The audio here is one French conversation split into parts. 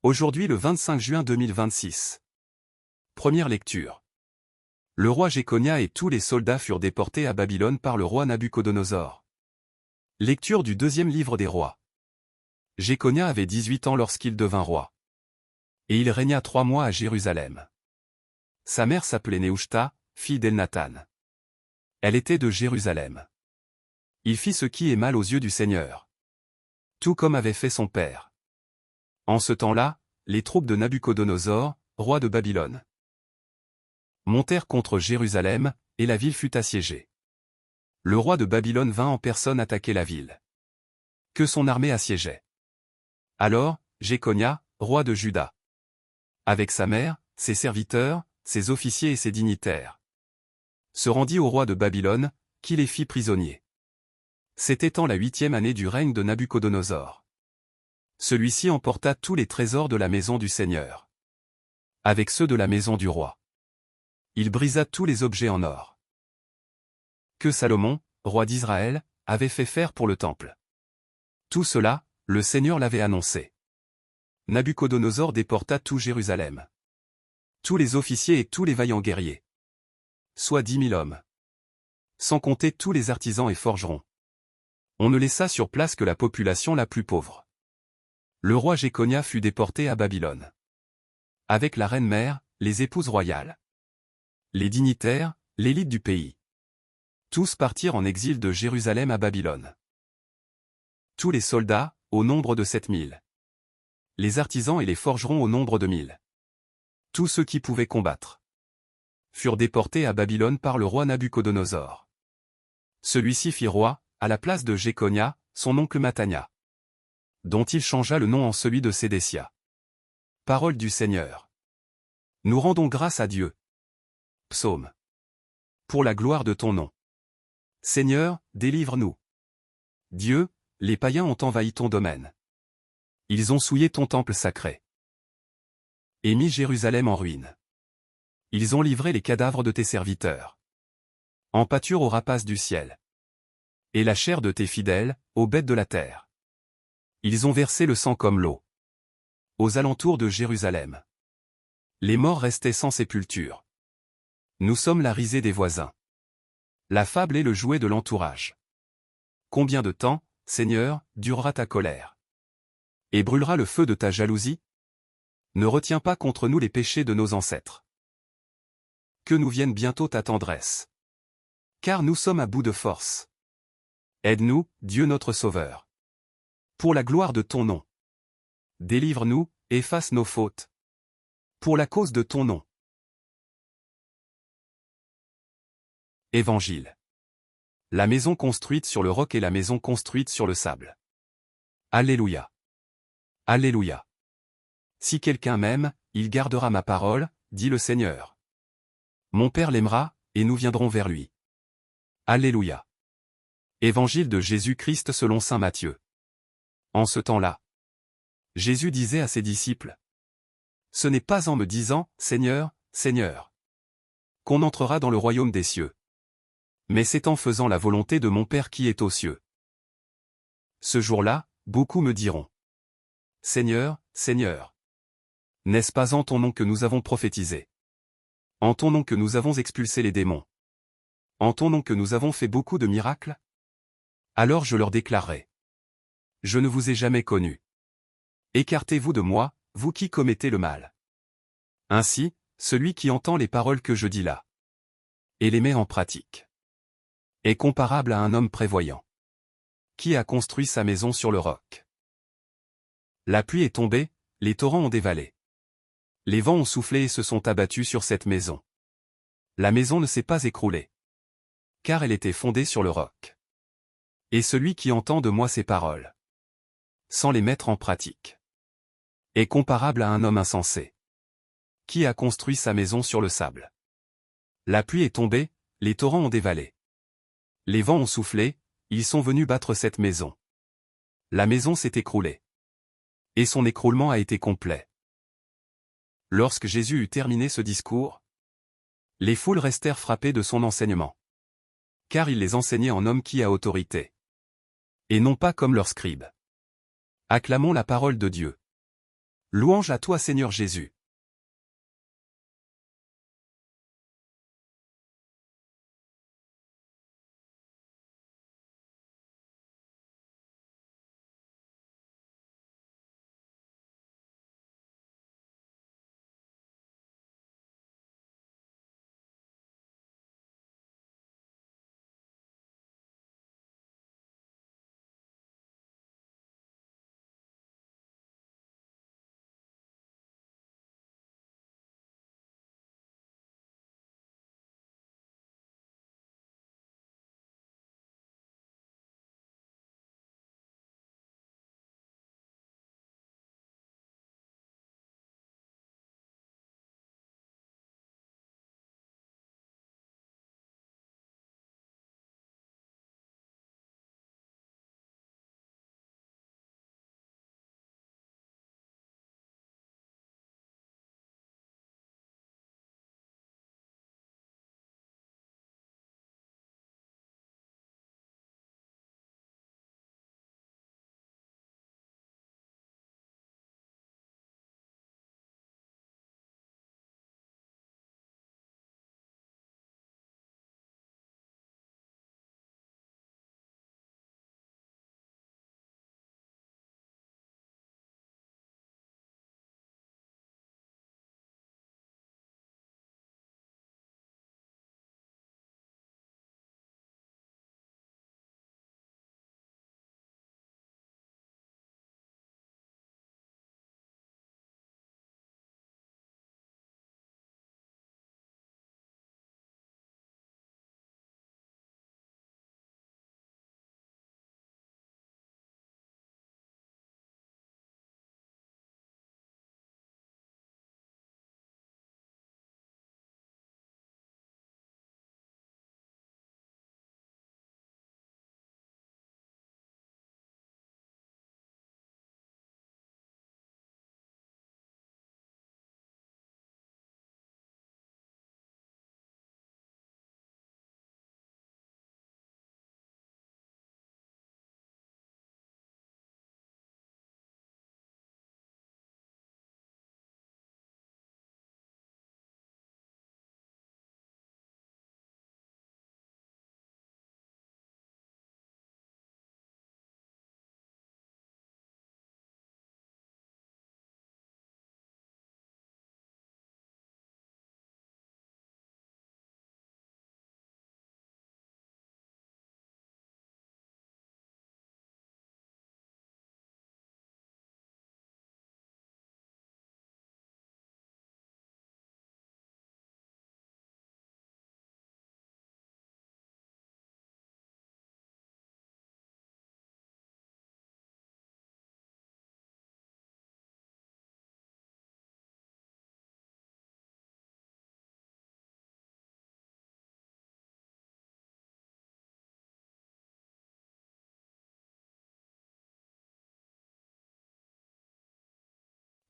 Aujourd'hui le 25 juin 2026. Première lecture. Le roi Jéconia et tous les soldats furent déportés à Babylone par le roi Nabuchodonosor. Lecture du deuxième livre des rois. Jéconia avait 18 ans lorsqu'il devint roi. Et il régna 3 mois à Jérusalem. Sa mère s'appelait Nehushta, fille d'Elnathan. Elle était de Jérusalem. Il fit ce qui est mal aux yeux du Seigneur. Tout comme avait fait son père. En ce temps-là, les troupes de Nabuchodonosor, roi de Babylone, montèrent contre Jérusalem, et la ville fut assiégée. Le roi de Babylone vint en personne attaquer la ville, que son armée assiégeait. Alors, Jéconia, roi de Juda, avec sa mère, ses serviteurs, ses officiers et ses dignitaires, se rendit au roi de Babylone, qui les fit prisonniers. C'était en la 8e année du règne de Nabuchodonosor. Celui-ci emporta tous les trésors de la maison du Seigneur, avec ceux de la maison du roi. Il brisa tous les objets en or que Salomon, roi d'Israël, avait fait faire pour le temple. Tout cela, le Seigneur l'avait annoncé. Nabuchodonosor déporta tout Jérusalem, tous les officiers et tous les vaillants guerriers, soit 10 000 hommes, sans compter tous les artisans et forgerons. On ne laissa sur place que la population la plus pauvre. Le roi Jéconia fut déporté à Babylone, avec la reine-mère, les épouses royales, les dignitaires, l'élite du pays. Tous partirent en exil de Jérusalem à Babylone. Tous les soldats, au nombre de 7 000. Les artisans et les forgerons au nombre de 1000. Tous ceux qui pouvaient combattre furent déportés à Babylone par le roi Nabuchodonosor. Celui-ci fit roi, à la place de Jéconia, son oncle Mathania, dont il changea le nom en celui de Sédécia. Parole du Seigneur. Nous rendons grâce à Dieu. Psaume. Pour la gloire de ton nom. Seigneur, délivre-nous. Dieu, les païens ont envahi ton domaine. Ils ont souillé ton temple sacré et mis Jérusalem en ruine. Ils ont livré les cadavres de tes serviteurs en pâture aux rapaces du ciel, et la chair de tes fidèles, aux bêtes de la terre. Ils ont versé le sang comme l'eau aux alentours de Jérusalem. Les morts restaient sans sépulture. Nous sommes la risée des voisins. La fable est le jouet de l'entourage. Combien de temps, Seigneur, durera ta colère? Et brûlera le feu de ta jalousie? Ne retiens pas contre nous les péchés de nos ancêtres. Que nous vienne bientôt ta tendresse. Car nous sommes à bout de force. Aide-nous, Dieu notre Sauveur. Pour la gloire de ton nom. Délivre-nous, efface nos fautes. Pour la cause de ton nom. Évangile. La maison construite sur le roc et la maison construite sur le sable. Alléluia. Alléluia. Si quelqu'un m'aime, il gardera ma parole, dit le Seigneur. Mon Père l'aimera, et nous viendrons vers lui. Alléluia. Évangile de Jésus-Christ selon saint Matthieu. En ce temps-là, Jésus disait à ses disciples: Ce n'est pas en me disant, Seigneur, Seigneur, qu'on entrera dans le royaume des cieux. Mais c'est en faisant la volonté de mon Père qui est aux cieux. Ce jour-là, beaucoup me diront: Seigneur, Seigneur, n'est-ce pas en ton nom que nous avons prophétisé? En ton nom que nous avons expulsé les démons? En ton nom que nous avons fait beaucoup de miracles? Alors je leur déclarerai: Je ne vous ai jamais connu. Écartez-vous de moi, vous qui commettez le mal. Ainsi, celui qui entend les paroles que je dis là et les met en pratique est comparable à un homme prévoyant qui a construit sa maison sur le roc. La pluie est tombée, les torrents ont dévalé. Les vents ont soufflé et se sont abattus sur cette maison. La maison ne s'est pas écroulée, car elle était fondée sur le roc. Et celui qui entend de moi ces paroles, sans les mettre en pratique, est comparable à un homme insensé qui a construit sa maison sur le sable. La pluie est tombée, les torrents ont dévalé. Les vents ont soufflé, ils sont venus battre cette maison. La maison s'est écroulée. Et son écroulement a été complet. Lorsque Jésus eut terminé ce discours, les foules restèrent frappées de son enseignement. Car il les enseignait en homme qui a autorité, et non pas comme leurs scribes. Acclamons la parole de Dieu. Louange à toi Seigneur Jésus.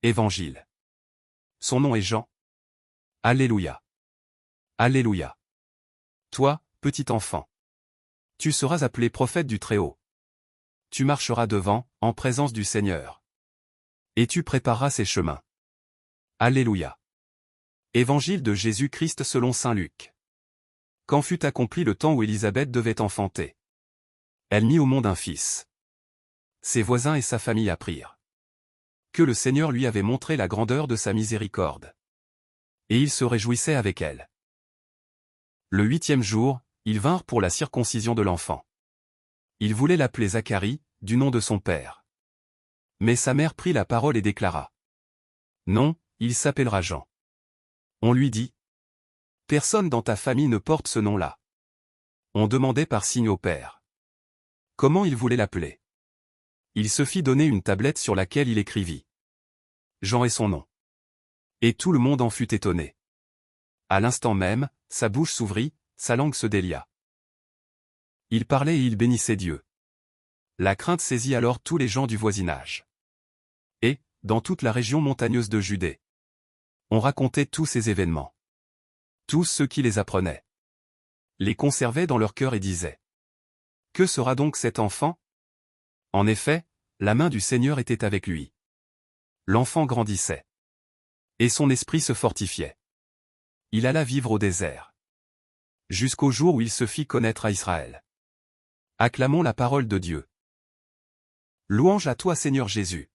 Évangile. Son nom est Jean. Alléluia. Alléluia. Toi, petit enfant. Tu seras appelé prophète du Très-Haut. Tu marcheras devant, en présence du Seigneur. Et tu prépareras ses chemins. Alléluia. Évangile de Jésus-Christ selon saint Luc. Quand fut accompli le temps où Élisabeth devait enfanter, elle mit au monde un fils. Ses voisins et sa famille apprirent que le Seigneur lui avait montré la grandeur de sa miséricorde. Et il se réjouissait avec elle. Le 8e jour, ils vinrent pour la circoncision de l'enfant. Ils voulaient l'appeler Zacharie, du nom de son père. Mais sa mère prit la parole et déclara: Non, il s'appellera Jean. On lui dit: Personne dans ta famille ne porte ce nom-là. On demandait par signe au père comment il voulait l'appeler. Il se fit donner une tablette sur laquelle il écrivit: Jean est son nom. Et tout le monde en fut étonné. À l'instant même, sa bouche s'ouvrit, sa langue se délia. Il parlait et il bénissait Dieu. La crainte saisit alors tous les gens du voisinage. Et, dans toute la région montagneuse de Judée, on racontait tous ces événements. Tous ceux qui les apprenaient les conservaient dans leur cœur et disaient: Que sera donc cet enfant? En effet, la main du Seigneur était avec lui. L'enfant grandissait. Et son esprit se fortifiait. Il alla vivre au désert. Jusqu'au jour où il se fit connaître à Israël. Acclamons la parole de Dieu. Louange à toi Seigneur Jésus.